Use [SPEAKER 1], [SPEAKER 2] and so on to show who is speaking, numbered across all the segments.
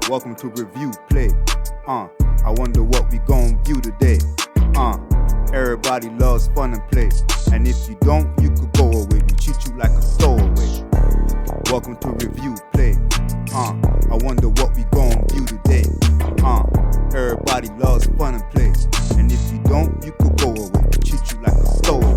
[SPEAKER 1] Welcome to Review Play. I wonder what we gon' view today. Everybody loves fun and play, and if you don't, you could go away. We treat you like a stowaway. Welcome to Review Play. I wonder what we gon' view today. Everybody loves fun and play, and if you don't, you could go away. We treat you like a stowaway.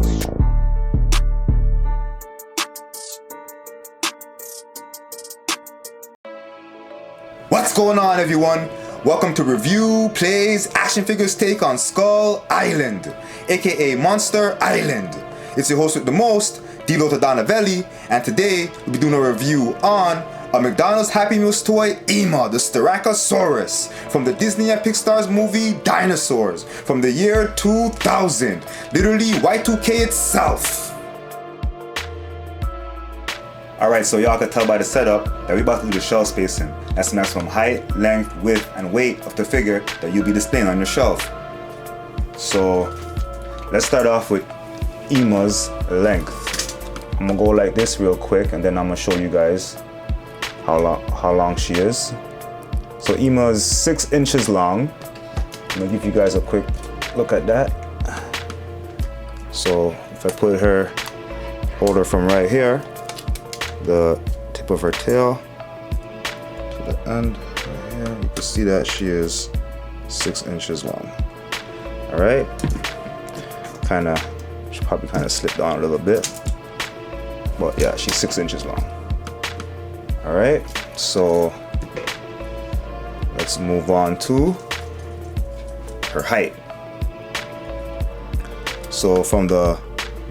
[SPEAKER 1] What's going on, everyone? Welcome to Review Plays Action Figures take on Skull Island, aka Monster Island. It's your host with the most, Dinosaur, and today we'll be doing a review on a McDonald's Happy Meals toy, Ema, the Styracosaurus, from the Disney and Pixar's movie Dinosaurs, from the year 2000, literally Y2K itself. Alright, so y'all can tell by the setup that we're about to do the shelf spacing. That's the maximum height, length, width, and weight of the figure that you'll be displaying on your shelf. So let's start off with Ema's length. I'm gonna go like this real quick, and then I'm gonna show you guys how long she is. So Ema's 6 inches long. I'm gonna give you guys a quick look at that. So if I hold her from right here, the tip of her tail to the end right here, you can see that she is 6 inches long. All right, she probably kind of slipped down a little bit, but yeah, she's 6 inches long. All right, so let's move on to her height. So from the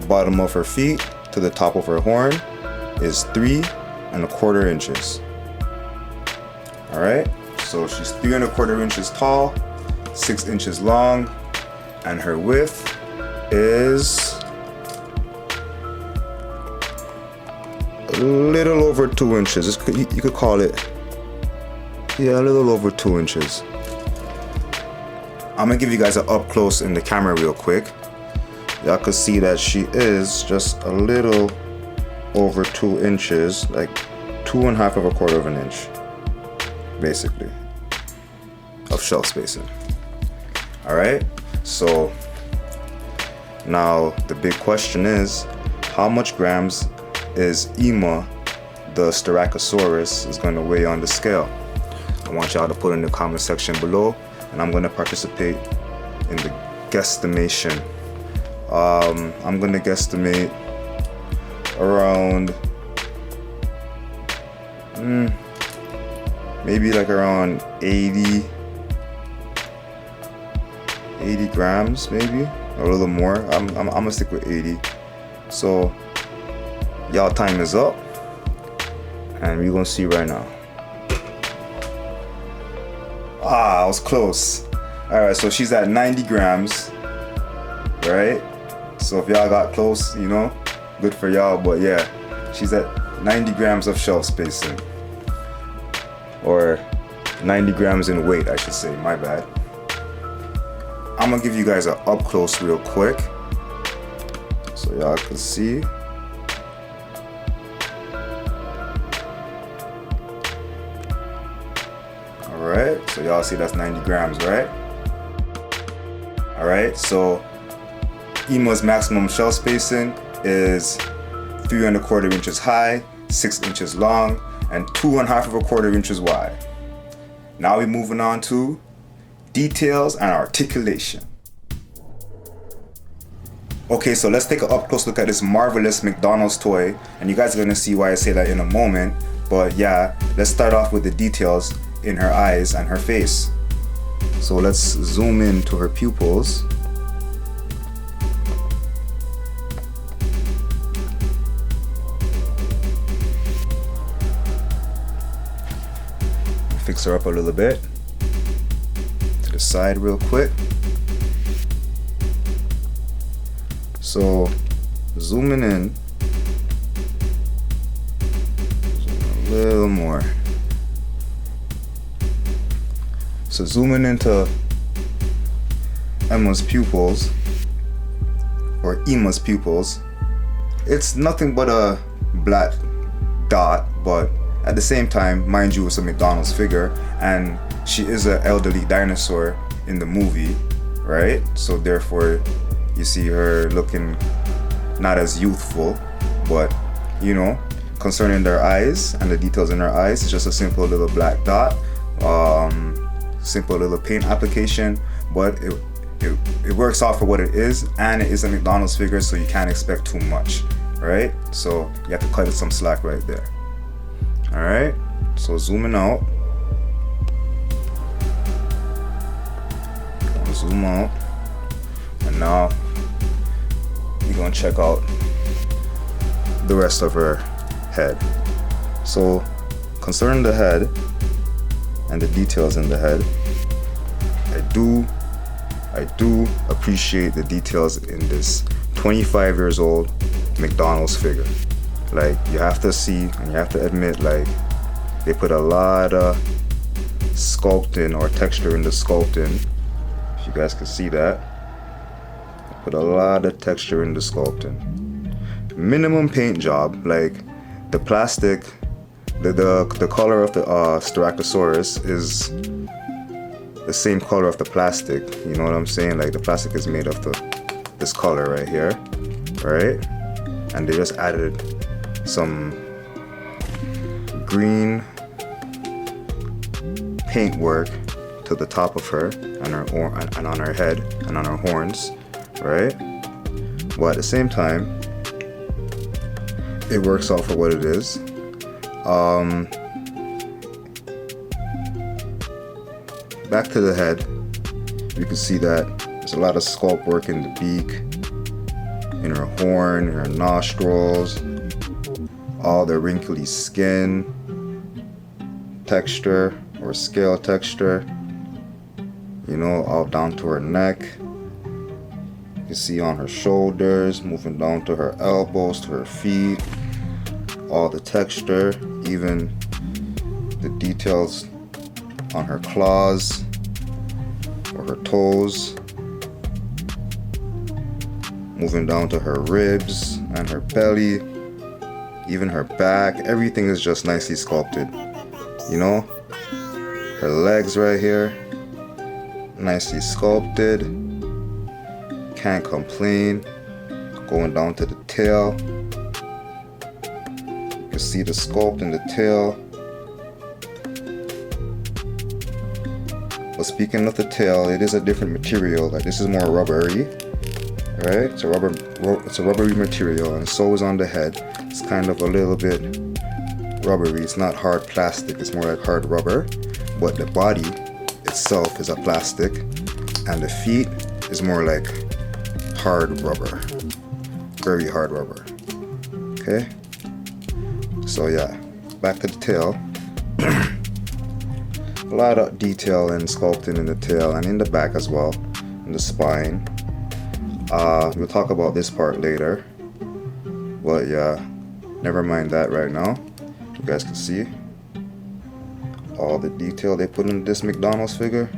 [SPEAKER 1] bottom of her feet to the top of her horn is 3 1/4 inches. All right, so she's 3 1/4 inches tall, 6 inches long, and her width is a little over 2 inches. You could call it, yeah, a little over 2 inches. I'm gonna give you guys an up close in the camera real quick. Y'all could see that she is just a little over 2 inches, like 2 1/4 inch, basically, of shelf spacing. All right, so now the big question is, how much grams is Ema, the Styracosaurus, is going to weigh on the scale? I want y'all to put in the comment section below, and I'm going to participate in the guesstimation. I'm going to guesstimate around maybe like around 80 grams, maybe, or a little more. I'm gonna stick with 80. So y'all, time is up, and we're gonna see right now. I was close. All right, so she's at 90 grams, right? So if y'all got close, you know, good for y'all. But yeah, she's at 90 grams of shelf spacing, or 90 grams in weight, I should say, my bad. I'm gonna give you guys an up close real quick so y'all can see. All right, so y'all see that's 90 grams, right? All right, so Ema's maximum shelf spacing is 3 1/4 inches high, 6 inches long, and 2 1/4 inches wide. Now we're moving on to details and articulation. Okay, so let's take an up close look at this marvelous McDonald's toy, and you guys are gonna see why I say that in a moment. But yeah, let's start off with the details in her eyes and her face. So let's zoom in to her pupils. Fix her up a little bit to the side real quick. So zooming in, zoom a little more. So zooming into Ema's pupils, it's nothing but a black dot, but At the same time, mind you, it's a McDonald's figure, and she is an elderly dinosaur in the movie, right? So therefore, you see her looking not as youthful, but you know, concerning their eyes and the details in her eyes, it's just a simple little black dot, simple little paint application, but it works out for what it is, and it is a McDonald's figure, so you can't expect too much, right? So you have to cut it some slack right there. All right, so zooming out. Zoom out, and now we're gonna check out the rest of her head. So concerning the head and the details in the head, I do appreciate the details in this 25 years old McDonald's figure. Like, you have to see and you have to admit, like, they put a lot of sculpting or texture in the sculpting. If you guys can see that, they put a lot of texture in the sculpting. Minimum paint job, like the plastic, the color of the Styracosaurus is the same color of the plastic. You know what I'm saying? Like, the plastic is made of this color right here, right? And they just added some green paint work to the top of her and on her head and on her horns, right? But at the same time, it works out for what it is. Back to the head, you can see that there's a lot of sculpt work in the beak, in her horn, in her nostrils, all the wrinkly skin texture or scale texture, you know, all down to her neck. You can see on her shoulders, moving down to her elbows, to her feet, all the texture, even the details on her claws or her toes, moving down to her ribs and her belly, even her back. Everything is just nicely sculpted, you know. Her legs right here, nicely sculpted, can't complain. Going down to the tail, you can see the sculpt in the tail. But speaking of the tail, it is a different material. Like, this is more rubbery, right? It's a rubbery material, and so is on the head. It's kind of a little bit rubbery. It's not hard plastic, it's more like hard rubber. But the body itself is a plastic, and the feet is more like hard rubber, very hard rubber. Okay, so yeah, back to the tail. A lot of detail and sculpting in the tail and in the back as well, in the spine. We'll talk about this part later, but yeah, never mind that right now. You guys can see all the detail they put in this McDonald's figure,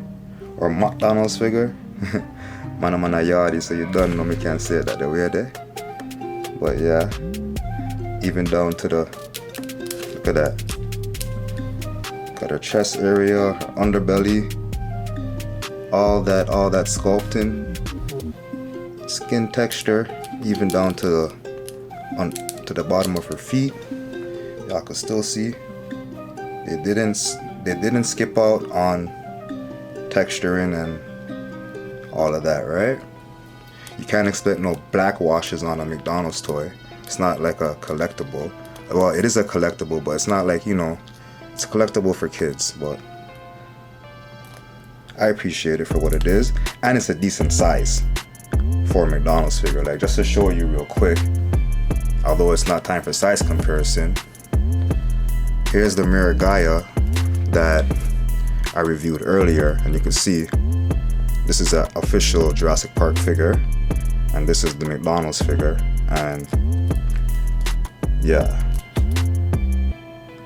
[SPEAKER 1] or McDonald's figure. Man, I'm on a yardie, so you don't know me can't say it that the way there. But yeah, even down to the, look at that. Got her chest area, her underbelly, all that sculpting, skin texture, even down to the bottom of her feet. Y'all can still see they didn't skip out on texturing and all of that, right? You can't expect no black washes on a McDonald's toy. It's not like a collectible. Well, it is a collectible, but it's not like, you know, it's collectible for kids. But I appreciate it for what it is, and it's a decent size for a McDonald's figure. Like, just to show you real quick, although it's not time for size comparison, here's the Miragaya that I reviewed earlier, and you can see this is an official Jurassic Park figure, and this is the McDonald's figure. And yeah,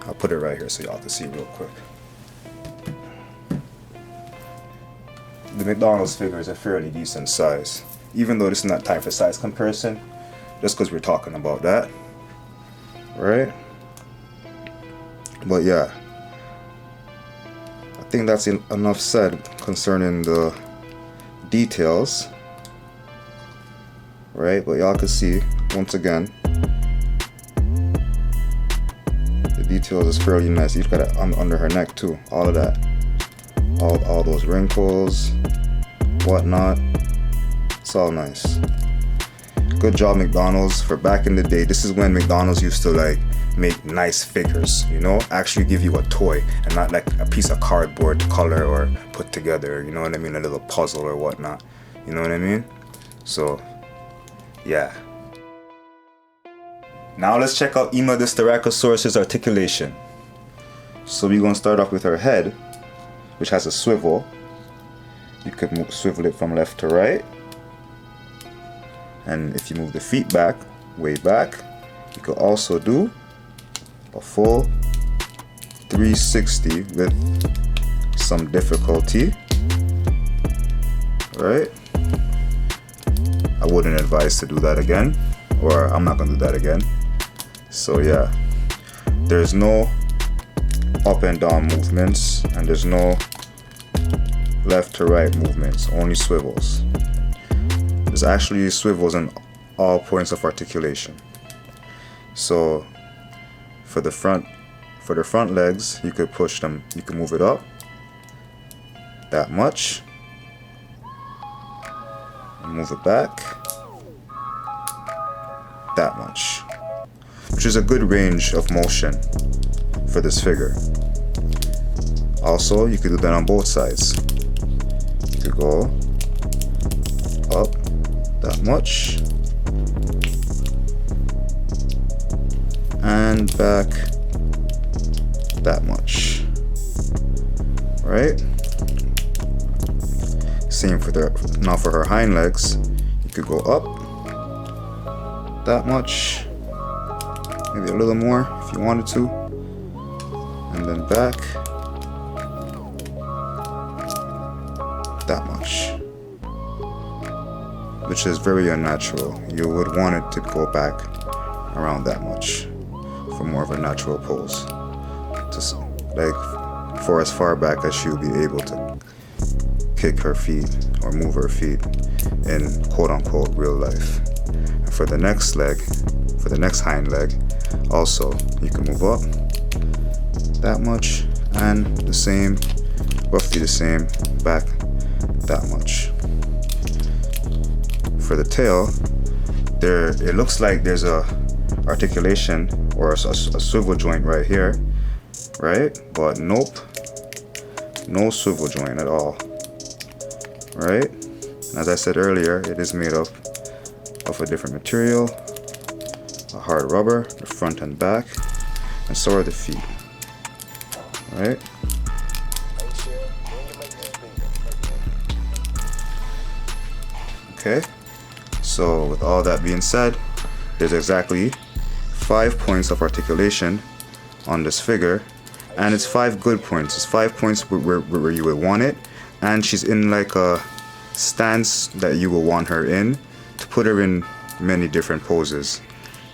[SPEAKER 1] I'll put it right here so y'all can see real quick. The McDonald's figure is a fairly decent size, even though this is not time for size comparison, just because we're talking about that, right? But yeah, I think that's enough said concerning the details, right? But y'all can see once again the details is fairly nice. You've got it under her neck too, all of that, all those wrinkles, whatnot. It's all nice. Good job, McDonald's. For back in the day, this is when McDonald's used to like make nice figures, you know, actually give you a toy and not like a piece of cardboard to color or put together, you know what I mean, a little puzzle or whatnot, you know what I mean? So yeah, now let's check out Ima the Styracosaurus's articulation. So we're gonna start off with her head, which has a swivel. You could swivel it from left to right, and if you move the feet back, way back, you could also do a full 360 with some difficulty, right? I wouldn't advise to do that again, or I'm not gonna do that again. So yeah, there's no up and down movements, and there's no left to right movements, only swivels. There's actually swivels in all points of articulation. So for the front legs, you could push them, you can move it up that much, and move it back that much, which is a good range of motion for this figure. Also, you could do that on both sides. You could go up that much and back that much, right? Same for now for her hind legs. You could go up that much, maybe a little more if you wanted to, and then back that much, which is very unnatural. You would want it to go back around that much for more of a natural pose, just like for as far back as she'll be able to kick her feet or move her feet in quote-unquote real life. And for the next leg, for the next hind leg, also you can move up that much and the same, roughly the same, back that much. For the tail, it looks like there's a articulation or a swivel joint right here, right? But nope, no swivel joint at all, right? And as I said earlier, it is made up of a different material, a hard rubber, the front and back, and so are the feet, right? Okay, so with all that being said, there's exactly 5 points of articulation on this figure, and it's 5 good points. It's 5 points where you would want it, and she's in like a stance that you will want her in to put her in many different poses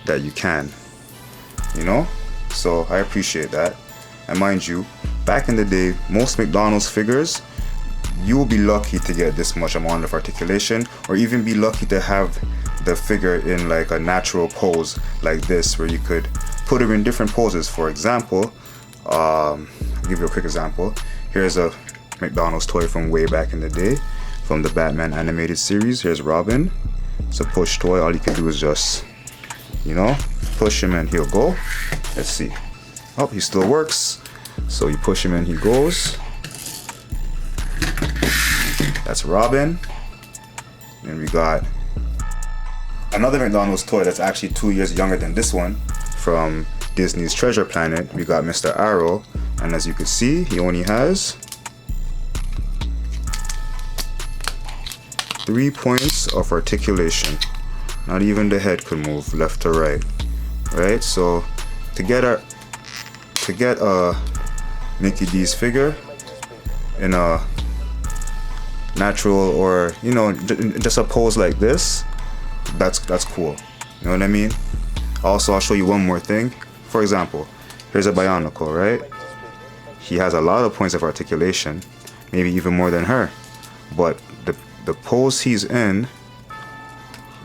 [SPEAKER 1] that you can, you know? So I appreciate that. And mind you, back in the day, most McDonald's figures, you will be lucky to get this much amount of articulation, or even be lucky to have the figure in like a natural pose like this, where you could put her in different poses. For example, I'll give you a quick example. Here's a McDonald's toy from way back in the day, from the Batman animated series. Here's Robin. It's a push toy. All you can do is just, you know, push him and he'll go. Let's see. Oh, he still works. So you push him and he goes. That's Robin. And we got another McDonald's toy that's actually 2 years younger than this one, from Disney's Treasure Planet. We got Mr. Arrow, and as you can see, he only has 3 points of articulation. Not even the head could move left to right, right? So to get a Mickey D's figure in a natural, or you know, just a pose like this, that's cool, you know what I mean? Also, I'll show you one more thing. For example, Here's a Bionicle, right? He has a lot of points of articulation, maybe even more than her. But the pose he's in,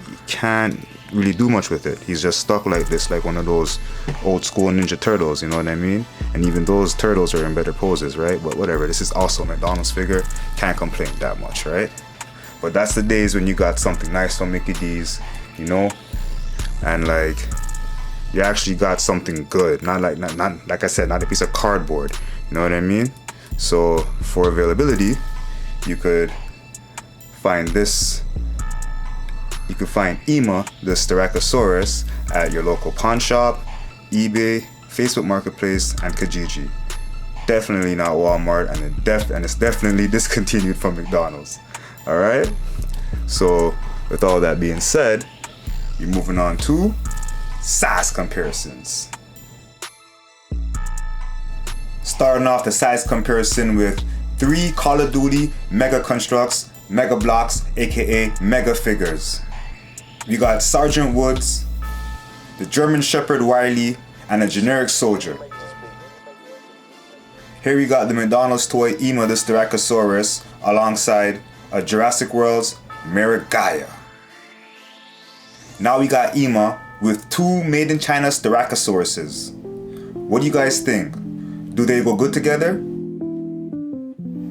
[SPEAKER 1] you can't really do much with it. He's just stuck like this, like one of those old school Ninja Turtles, you know what I mean? And even those turtles are in better poses, right? But whatever, this is also a McDonald's figure. Can't complain that much, right? But that's the days when you got something nice from Mickey D's, you know? And like, you actually got something good. Not like I said, not a piece of cardboard. You know what I mean? So for availability, you could find this. You could find Ema, the Styracosaurus, at your local pawn shop, eBay, Facebook Marketplace, and Kijiji. Definitely not Walmart, and it's definitely discontinued from McDonald's. All right. So with all that being said, you're moving on to size comparisons. Starting off the size comparison with 3 Call of Duty Mega Constructs, Mega Blocks, aka Mega Figures. We got Sergeant Woods, the German Shepherd Wiley, and a generic soldier. Here we got the McDonald's toy Ema the Styracosaurus alongside a Jurassic World's Miragaia. Now we got Ema with 2 made in China Styracosauruses. What do you guys think? Do they go good together?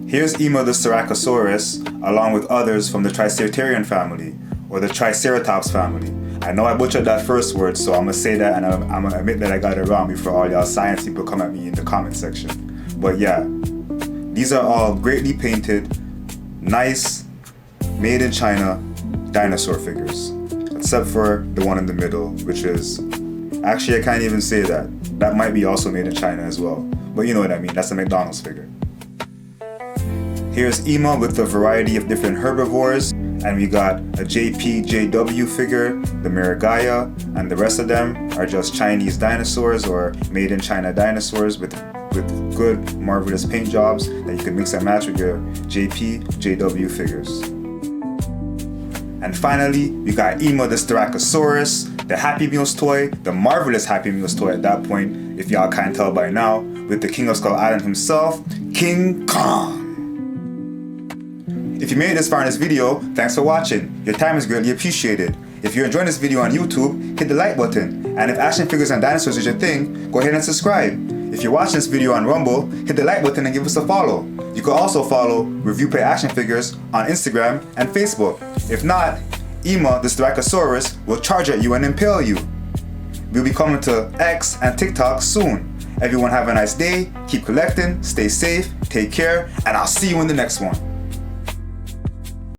[SPEAKER 1] Here's Ema the Styracosaurus along with others from the Triceratarian family, or the Triceratops family. I know I butchered that first word, so I'm gonna say that and I'm gonna admit that I got it wrong before all y'all science people come at me in the comment section. But yeah, these are all greatly painted, nice, made in China dinosaur figures. Except for the one in the middle, which is, actually I can't even say that. That might be also made in China as well. But you know what I mean, that's a McDonald's figure. Here's Ema with a variety of different herbivores, and we got a JPJW figure, the Miragaia, and the rest of them are just Chinese dinosaurs or made in China dinosaurs with good, marvelous paint jobs that you can mix and match with your JPJW figures. And finally, we got Ema the Styracosaurus, the Happy Meals toy, the marvelous Happy Meals toy at that point, if y'all can't tell by now, with the King of Skull Island himself, King Kong. If you made it this far in this video, thanks for watching. Your time is greatly appreciated. If you're enjoying this video on YouTube, hit the like button. And if action figures and dinosaurs is your thing, go ahead and subscribe. If you're watching this video on Rumble, hit the like button and give us a follow. You can also follow Review Play Action Figures on Instagram and Facebook. If not, Ema the Styracosaurus will charge at you and impale you. We'll be coming to X and TikTok soon. Everyone have a nice day, keep collecting, stay safe, take care, and I'll see you in the next one.